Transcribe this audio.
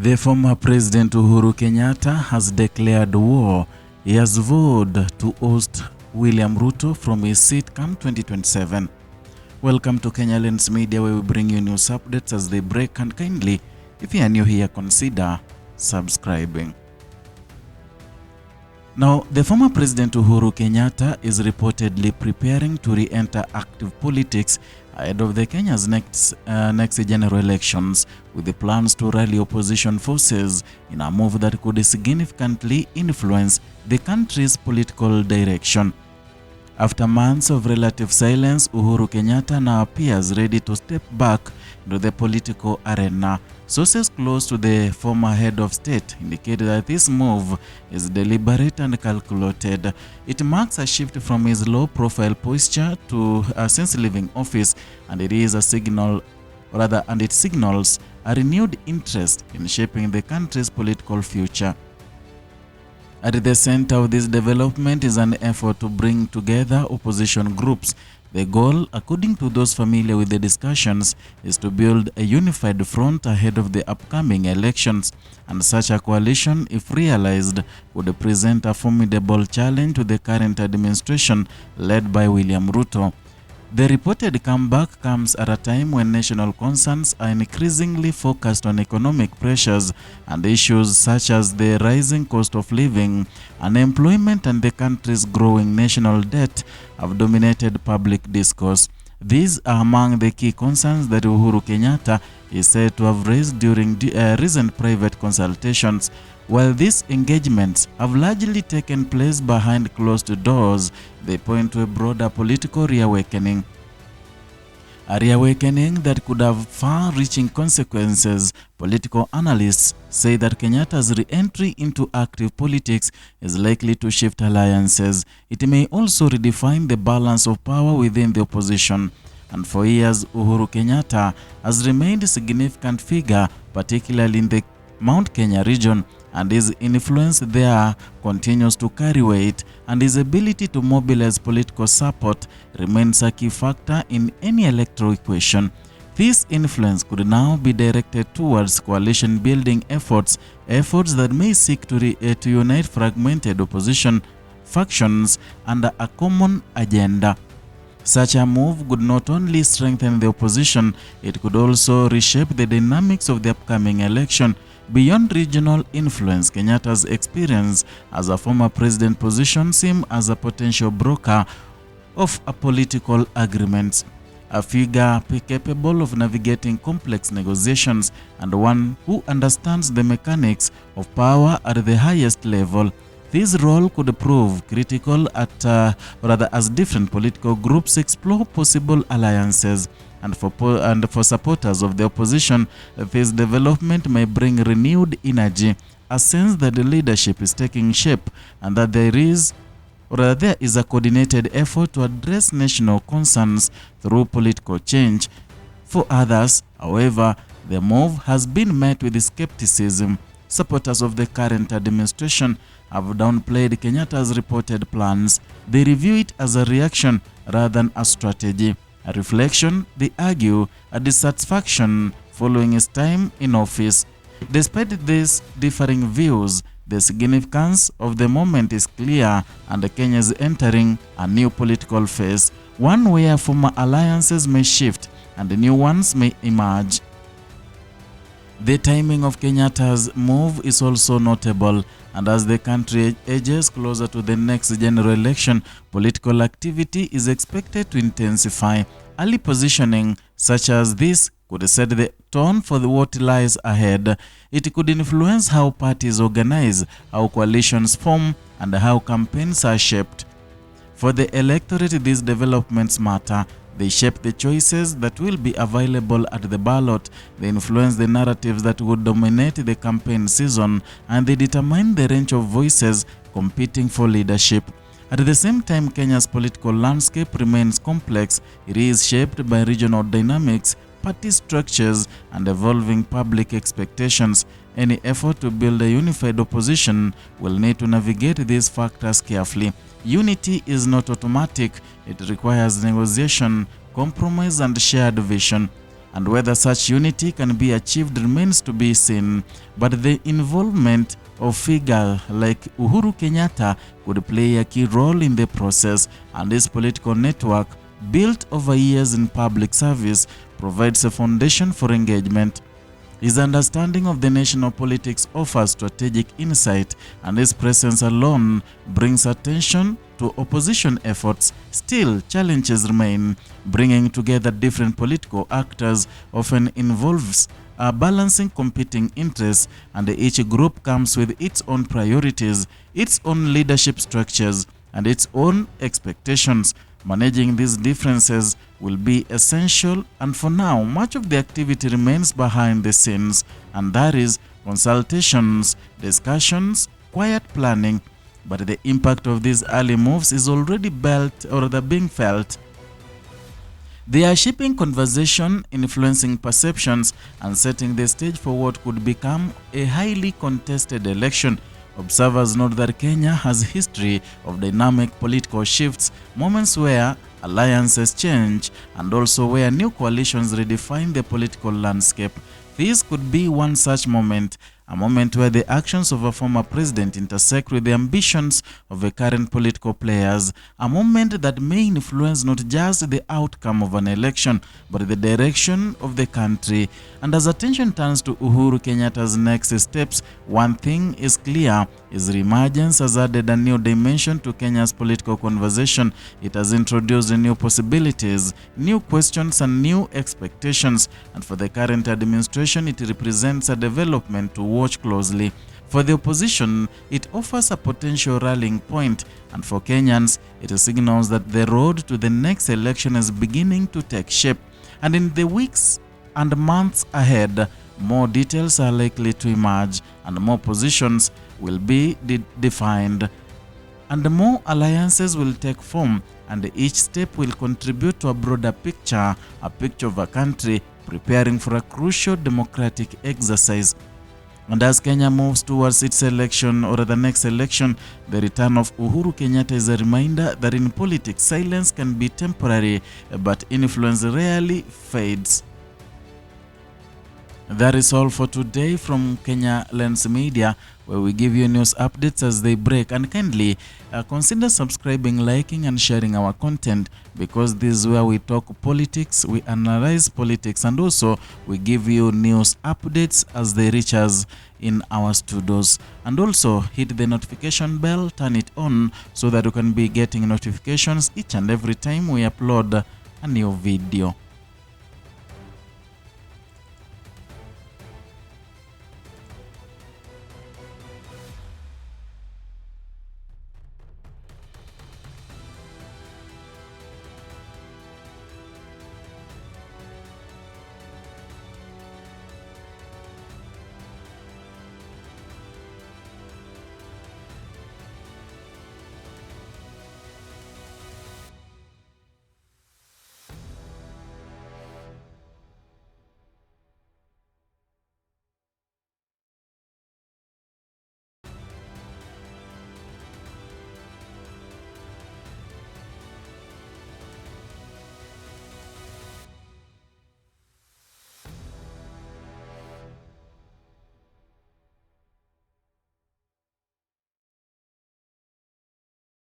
The former President Uhuru Kenyatta has declared war. He has vowed to oust William Ruto from his seat come 2027. Welcome to Kenya Lens Media, where we bring you news updates as they break, and kindly, if you are new here, consider subscribing. Now, the former President Uhuru Kenyatta is reportedly preparing to re-enter active politics ahead of the Kenya's next general elections, with the plans to rally opposition forces in a move that could significantly influence the country's political direction. After months of relative silence, Uhuru Kenyatta now appears ready to step back into the political arena. Sources close to the former head of state indicate that this move is deliberate and calculated. It marks a shift from his low-profile posture to since leaving office, and it signals a renewed interest in shaping the country's political future. At the center of this development is an effort to bring together opposition groups. The goal, according to those familiar with the discussions, is to build a unified front ahead of the upcoming elections, and such a coalition, if realized, would present a formidable challenge to the current administration led by William Ruto. The reported comeback comes at a time when national concerns are increasingly focused on economic pressures, and issues such as the rising cost of living, unemployment, and the country's growing national debt have dominated public discourse. These are among the key concerns that Uhuru Kenyatta is said to have raised during recent private consultations. While these engagements have largely taken place behind closed doors, they point to a broader political reawakening. A reawakening that could have far-reaching consequences. Political analysts say that Kenyatta's re-entry into active politics is likely to shift alliances. It may also redefine the balance of power within the opposition. And for years, Uhuru Kenyatta has remained a significant figure, particularly in the Mount Kenya region, and his influence there continues to carry weight, and his ability to mobilize political support remains a key factor in any electoral equation. This influence could now be directed towards coalition building efforts that may seek to unite fragmented opposition factions under a common agenda. Such a move could not only strengthen the opposition, it could also reshape the dynamics of the upcoming election. Beyond regional influence, Kenyatta's experience as a former president positions him as a potential broker of political agreements, a figure capable of navigating complex negotiations, and one who understands the mechanics of power at the highest level. This role could prove critical as different political groups explore possible alliances. And for supporters of the opposition, this development may bring renewed energy, a sense that the leadership is taking shape, and that there is a coordinated effort to address national concerns through political change. For others, however, the move has been met with skepticism. Supporters of the current administration have downplayed Kenyatta's reported plans. They review it as a reaction rather than a strategy. A reflection, they argue, a dissatisfaction following his time in office. Despite these differing views, the significance of the moment is clear, and Kenya is entering a new political phase, one where former alliances may shift and new ones may emerge. The timing of Kenyatta's move is also notable, and as the country edges closer to the next general election, political activity is expected to intensify. Early positioning such as this could set the tone for what lies ahead. It could influence how parties organize, how coalitions form, and how campaigns are shaped. For the electorate, these developments matter. They shape the choices that will be available at the ballot, they influence the narratives that would dominate the campaign season, and they determine the range of voices competing for leadership. At the same time, Kenya's political landscape remains complex. It is shaped by regional dynamics, party structures, and evolving public expectations. Any effort to build a unified opposition will need to navigate these factors carefully. Unity is not automatic. It requires negotiation, compromise, and shared vision. and whether such unity can be achieved remains to be seen. But the involvement of figure like Uhuru Kenyatta could play a key role in the process, and his political network, built over years in public service, provides a foundation for engagement. His understanding of the national politics offers strategic insight, and his presence alone brings attention to opposition efforts. Still, challenges remain. Bringing together different political actors often involves balancing competing interests, and each group comes with its own priorities, its own leadership structures, and its own expectations. Managing these differences will be essential, and for now, much of the activity remains behind the scenes, and that is consultations, discussions, quiet planning. But the impact of these early moves is already being felt. They are shaping conversation, influencing perceptions, and setting the stage for what could become a highly contested election. Observers note that Kenya has a history of dynamic political shifts, moments where alliances change, and also where new coalitions redefine the political landscape. This could be one such moment, a moment where the actions of a former president intersect with the ambitions of the current political players, a moment that may influence not just the outcome of an election, but the direction of the country. And as attention turns to Uhuru Kenyatta's next steps, one thing is clear: his reemergence has added a new dimension to Kenya's political conversation. It has introduced new possibilities, new questions, and new expectations. And for the current administration, it represents a development to watch closely. For the opposition, it offers a potential rallying point, and for Kenyans, it signals that the road to the next election is beginning to take shape. And in the weeks and months ahead, more details are likely to emerge, and more positions will be defined, and more alliances will take form, and each step will contribute to a broader picture, a picture of a country preparing for a crucial democratic exercise. And as Kenya moves towards its election, or the next election, the return of Uhuru Kenyatta is a reminder that in politics, silence can be temporary, but influence rarely fades. That is all for today from Kenya Lens Media, where we give you news updates as they break. And kindly consider subscribing, liking, and sharing our content, because this is where we talk politics, we analyze politics, and also we give you news updates as they reach us in our studios. And also hit the notification bell, turn it on, so that you can be getting notifications each and every time we upload a new video.